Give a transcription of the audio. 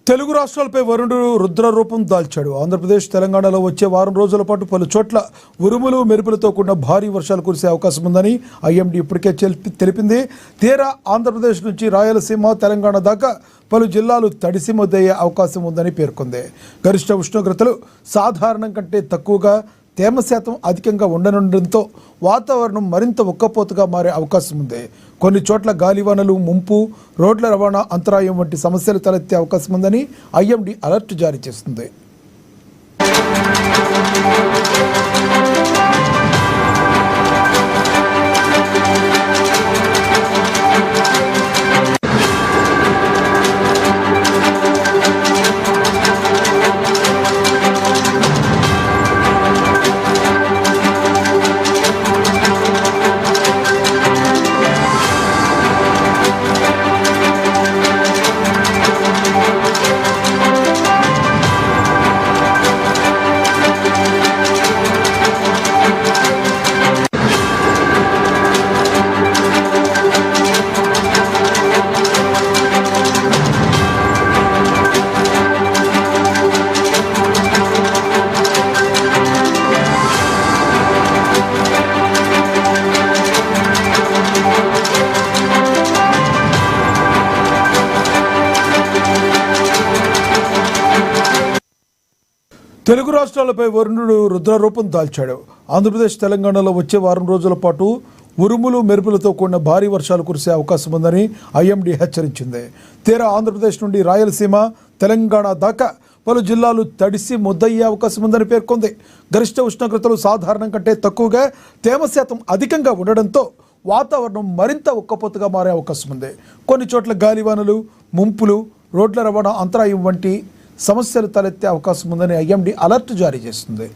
తెలుగు రాష్ట్రాలపై వరుణుడు రుద్ర రూపం దాల్చాడు. ఆంధ్రప్రదేశ్, తెలంగాణలో వచ్చే వారం రోజుల పాటు పలు చోట్ల ఉరుములు మెరుపులతో కూడిన భారీ వర్షాలు కురిసే అవకాశం ఉందని ఐఎండీ ఇప్పటికే తెలిపింది. తీరా ఆంధ్రప్రదేశ్ నుంచి రాయలసీమ, తెలంగాణ దాకా పలు జిల్లాలు తడిసి మొద్దయ్యే అవకాశం ఉందని పేర్కొంది. గరిష్ట ఉష్ణోగ్రతలు సాధారణం కంటే తక్కువగా, తేమ శాతం అధికంగా ఉండనుండడంతో వాతావరణం మరింత ఉక్కపోతగా మారే అవకాశం ఉంది. కొన్ని చోట్ల గాలివానలు, ముంపు, రోడ్ల రవాణా అంతరాయం వంటి సమస్యలు తలెత్తే అవకాశం ఉందని ఐఎండీ అలర్ట్ జారీ చేస్తుంది. తెలుగు రాష్ట్రాలపై వరుణుడు రుద్ర రూపం దాల్చాడు. ఆంధ్రప్రదేశ్, తెలంగాణలో వచ్చే వారం రోజుల పాటు ఉరుములు మెరుపులతో కూడిన భారీ వర్షాలు కురిసే అవకాశం ఉందని ఐఎండీ హెచ్చరించింది. తీరా ఆంధ్రప్రదేశ్ నుండి రాయలసీమ, తెలంగాణ దాకా పలు జిల్లాలు తడిసి ముద్దయ్యే అవకాశం ఉందని పేర్కొంది. గరిష్ట ఉష్ణోగ్రతలు సాధారణం కంటే తక్కువగా, తేమ శాతం అధికంగా ఉండడంతో వాతావరణం మరింత ఉక్కపోతగా మారే అవకాశం ఉంది. కొన్ని చోట్ల గాలివానలు, ముంపులు, రోడ్ల రవాణా అంతరాయం వంటి సమస్యలు తలెత్తే అవకాశం ఉందని ఐఎండీ అలర్ట్ జారీ చేస్తుంది.